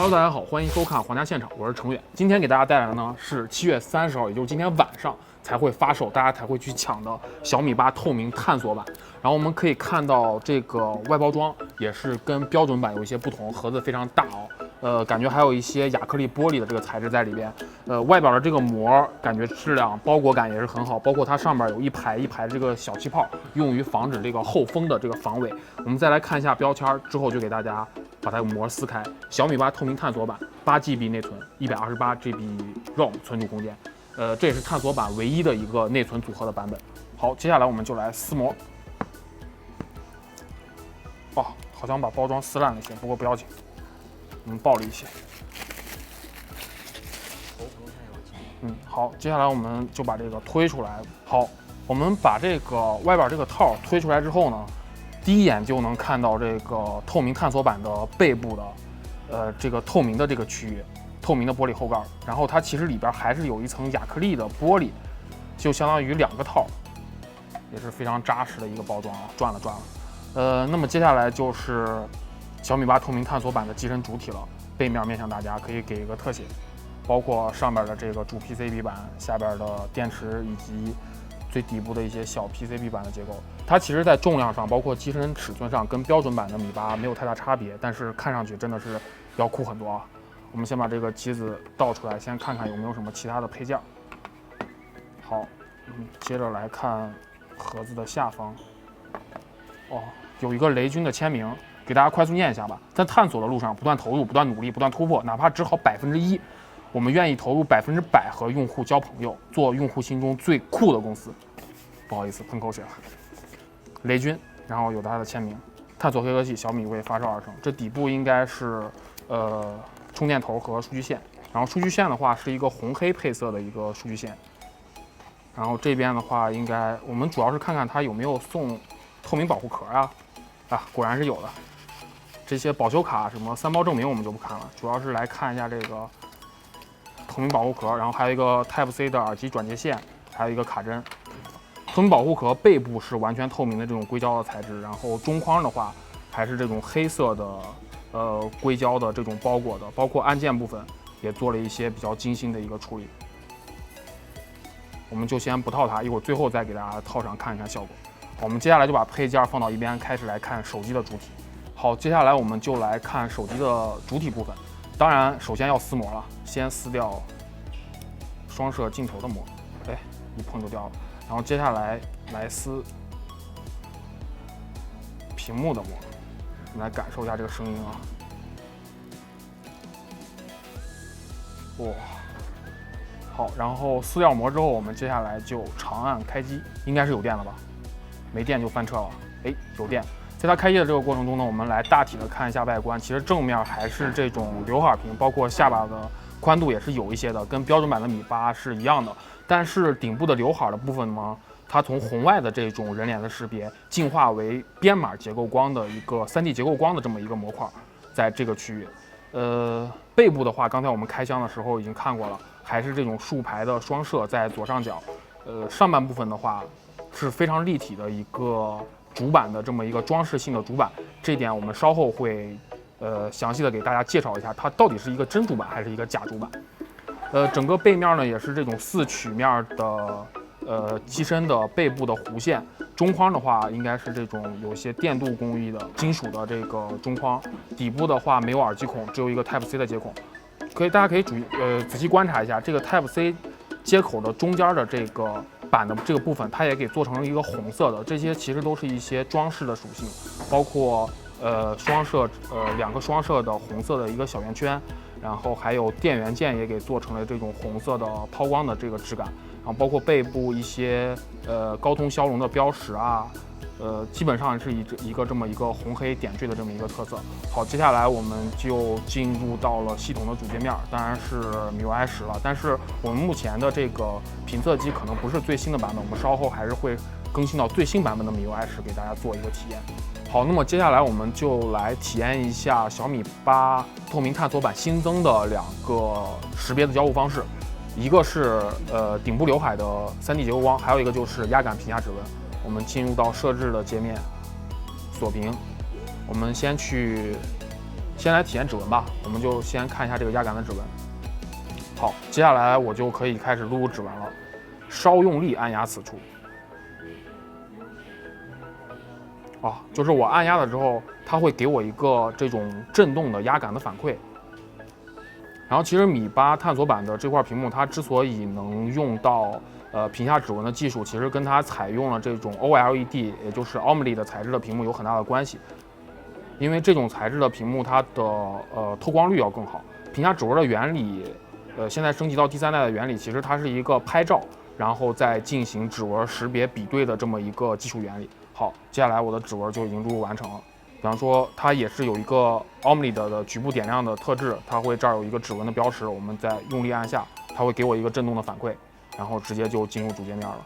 Hello， 大家好，欢迎收看皇家现场，我是程远。今天给大家带来的呢是7月30号，也就是今天晚上才会发售，大家才会去抢的小米8透明探索版。然后我们可以看到这个外包装也是跟标准版有一些不同，盒子非常大哦。感觉还有一些亚克力玻璃的这个材质在里边。外表的这个膜感觉质量包裹感也是很好，包括它上面有一排一排这个小气泡，用于防止这个后风的这个防伪。我们再来看一下标签之后，就给大家把它的膜撕开。小米8透明探索版，8GB 内存，128GB ROM 存储空间。这也是探索版唯一的一个内存组合的版本。好，接下来我们就来撕膜。哦，好像把包装撕烂了一些，不过不要紧，我们爆了一些。好，接下来我们就把这个推出来。好，我们把这个外边这个套推出来之后呢，第一眼就能看到这个透明探索版的背部的，这个透明的这个区域，透明的玻璃后盖。然后它其实里边还是有一层亚克力的玻璃，就相当于2个套，也是非常扎实的一个包装啊，转了。那么接下来就是小米8透明探索版的机身主体了，背面面向大家，可以给一个特写，包括上边的这个主 PCB 板，下边的电池以及最底部的一些小 PCB 板的结构。它其实在重量上，包括机身尺寸上，跟标准版的米8没有太大差别，但是看上去真的是要酷很多啊。我们先把这个机子倒出来，先看看有没有什么其他的配件。好，接着来看盒子的下方。哦，有一个雷军的签名，给大家快速念一下吧。在探索的路上，不断投入，不断努力，不断突破，哪怕只好1%，我们愿意投入100%和用户交朋友，做用户心中最酷的公司。不好意思，喷口水了。雷军，然后有他的签名。探索黑科技，小米为发售而生。这底部应该是充电头和数据线，然后数据线的话是一个红黑配色的一个数据线。然后这边的话，应该我们主要是看看它有没有送透明保护壳啊，果然是有的。这些保修卡什么3包证明我们就不看了，主要是来看一下这个透明保护壳，然后还有一个 Type-C 的耳机转接线，还有一个卡针。透明保护壳背部是完全透明的这种硅胶的材质，然后中框的话还是这种黑色的硅胶的这种包裹的，包括按键部分也做了一些比较精心的一个处理。我们就先不套它，一会儿最后再给大家套上看一看效果。好，我们接下来就把配件放到一边，开始来看手机的主体。好，接下来我们就来看手机的主体部分。当然，首先要撕膜了，先撕掉双摄镜头的膜，一碰就掉了。然后接下来撕屏幕的膜，我们来感受一下这个声音啊。哇，好，然后撕掉膜之后，我们接下来就长按开机，应该是有电了吧？没电就翻车了。有电。在它开机的这个过程中呢，我们来大体的看一下外观。其实正面还是这种刘海屏，包括下巴的宽度也是有一些的，跟标准版的米8是一样的。但是顶部的刘海的部分呢，它从红外的这种人脸的识别进化为编码结构光的一个3D 结构光的这么一个模块，在这个区域。背部的话，刚才我们开箱的时候已经看过了，还是这种竖排的双摄在左上角。上半部分的话是非常立体的一个主板的这么一个装饰性的主板，这点我们稍后会详细的给大家介绍一下，它到底是一个真主板还是一个假主板。整个背面呢也是这种4曲面的机身的背部的弧线，中框的话应该是这种有些电镀工艺的金属的这个中框，底部的话没有耳机孔，只有一个 Type-C 的接口。大家可以仔细观察一下这个 Type-C 接口的中间的这个板的这个部分，它也给做成了一个红色的，这些其实都是一些装饰的属性，包括双摄2个双摄的红色的一个小圆圈，然后还有电源键也给做成了这种红色的抛光的这个质感，然后包括背部一些高通骁龙的标识啊，基本上是一个这么一个红黑点缀的这么一个特色。好，接下来我们就进入到了系统的主界面，当然是MIUI 10了。但是我们目前的这个评测机可能不是最新的版本，我们稍后还是会更新到最新版本的MIUI 10，给大家做一个体验。好，那么接下来我们就来体验一下小米8透明探索版新增的2个识别的交互方式，一个是顶部刘海的3D 结构光，还有一个就是压感屏下指纹。我们进入到设置的界面，锁屏。我们先去先来体验指纹吧，我们就先看一下这个压感的指纹。好，接下来我就可以开始录入指纹了，稍用力按压此处。就是我按压了之后，它会给我一个这种震动的压感的反馈。然后其实米八探索版的这块屏幕，它之所以能用到屏下指纹的技术，其实跟它采用了这种 OLED， 也就是 OLED 的材质的屏幕有很大的关系。因为这种材质的屏幕，它的透光率要更好。屏下指纹的原理，现在升级到第3代的原理，其实它是一个拍照，然后再进行指纹识别比对的这么一个技术原理。好，接下来我的指纹就已经录入完成了。比方说，它也是有一个 OLED 的局部点亮的特质，它会这儿有一个指纹的标识，我们再用力按下，它会给我一个震动的反馈，然后直接就进入主界面了。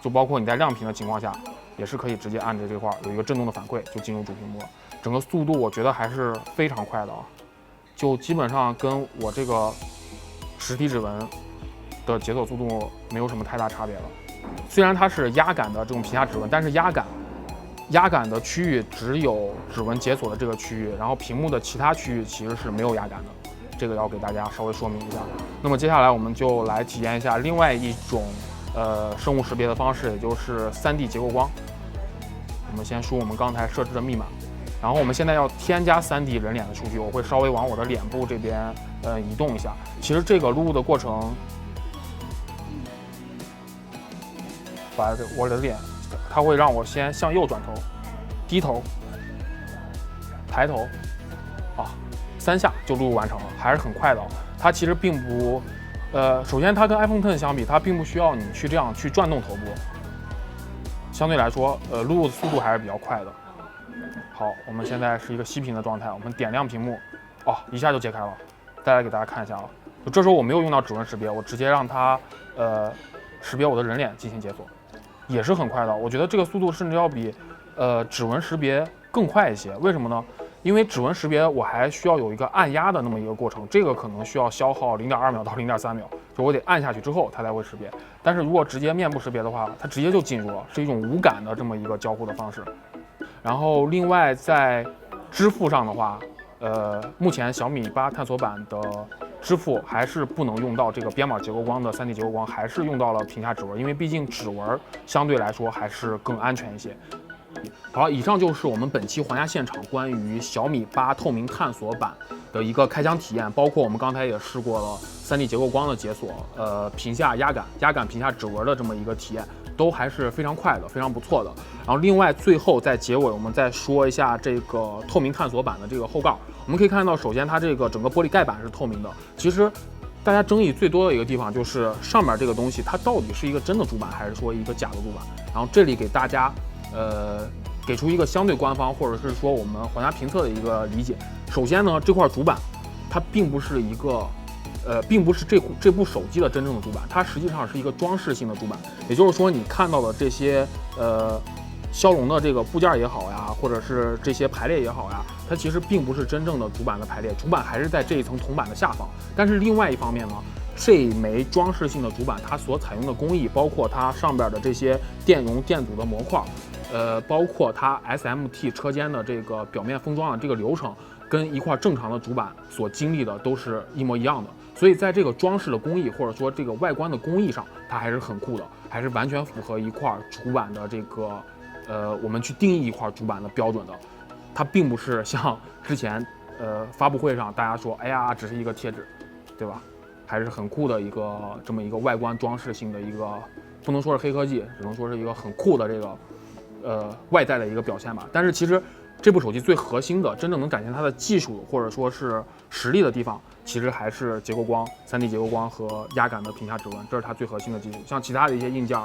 就包括你在亮屏的情况下，也是可以直接按着这块有一个震动的反馈就进入主屏幕了。整个速度我觉得还是非常快的啊，就基本上跟我这个实体指纹的解锁速度没有什么太大差别了。虽然它是压感的这种屏下指纹，但是压感的区域只有指纹解锁的这个区域，然后屏幕的其他区域其实是没有压感的，这个要给大家稍微说明一下。那么接下来我们就来体验一下另外一种生物识别的方式，也就是3D 结构光。我们先输我们刚才设置的密码。然后我们现在要添加3D 人脸的数据，我会稍微往我的脸部这边移动一下。其实这个录入的过程，把我的脸，它会让我先向右转头、低头、抬头，3下就录入完成了，还是很快的。它其实并不，首先它跟 iPhone X 相比，它并不需要你去这样去转动头部，相对来说，录入的速度还是比较快的。好，我们现在是一个息屏的状态，我们点亮屏幕，一下就解开了。再来给大家看一下啊，就这时候我没有用到指纹识别，我直接让它识别我的人脸进行解锁，也是很快的。我觉得这个速度甚至要比指纹识别更快一些。为什么呢？因为指纹识别我还需要有一个按压的那么一个过程，这个可能需要消耗0.2秒到0.3秒，就我得按下去之后它才会识别。但是如果直接面部识别的话，它直接就进入了，是一种无感的这么一个交互的方式。然后另外在支付上的话，目前小米8探索版的支付还是不能用到这个编码结构光的3D 结构光，还是用到了屏下指纹，因为毕竟指纹相对来说还是更安全一些。好，以上就是我们本期皇家现场关于小米8透明探索版的一个开箱体验，包括我们刚才也试过了3D 结构光的解锁，屏下压感屏下指纹的这么一个体验，都还是非常快的，非常不错的。然后另外最后在结尾我们再说一下这个透明探索版的这个后盖，我们可以看到，首先它这个整个玻璃盖板是透明的，其实大家争议最多的一个地方就是上面这个东西它到底是一个真的主板还是说一个假的主板。然后这里给大家给出一个相对官方或者是说我们皇家评测的一个理解。首先呢，这块主板它并不是一个并不是这部手机的真正的主板，它实际上是一个装饰性的主板。也就是说，你看到的这些骁龙的这个部件也好呀，或者是这些排列也好呀，它其实并不是真正的主板的排列，主板还是在这一层铜板的下方。但是另外一方面呢，这枚装饰性的主板它所采用的工艺，包括它上边的这些电容电阻的模块，包括它 SMT 车间的这个表面封装的这个流程，跟一块正常的主板所经历的都是一模一样的。所以在这个装饰的工艺或者说这个外观的工艺上，它还是很酷的，还是完全符合一块主板的这个我们去定义一块主板的标准的。它并不是像之前发布会上大家说，哎呀，只是一个贴纸，对吧？还是很酷的一个这么一个外观装饰性的一个，不能说是黑科技，只能说是一个很酷的这个外在的一个表现吧。但是其实这部手机最核心的，真正能展现它的技术或者说是实力的地方，其实还是结构光、3D 结构光和压感的屏下指纹，这是它最核心的技术。像其他的一些硬件，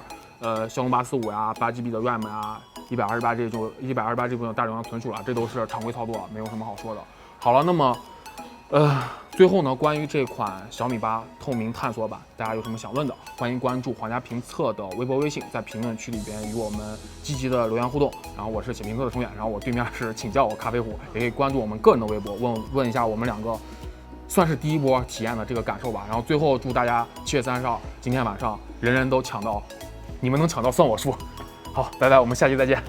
骁龙845呀、8GB 的 RAM 呀、128G 这部分大容量存储了，这都是常规操作，没有什么好说的。好了，那么最后呢，关于这款小米8透明探索版，大家有什么想问的，欢迎关注皇家评测的微博、微信，在评论区里边与我们积极的留言互动。然后我是写评测的程远，然后我对面是请叫我咖啡壶，也可以关注我们个人的微博，问一下我们两个算是第一波体验的这个感受吧。然后最后祝大家7月30号今天晚上人人都抢到，你们能抢到算我输。好，拜拜，我们下期再见。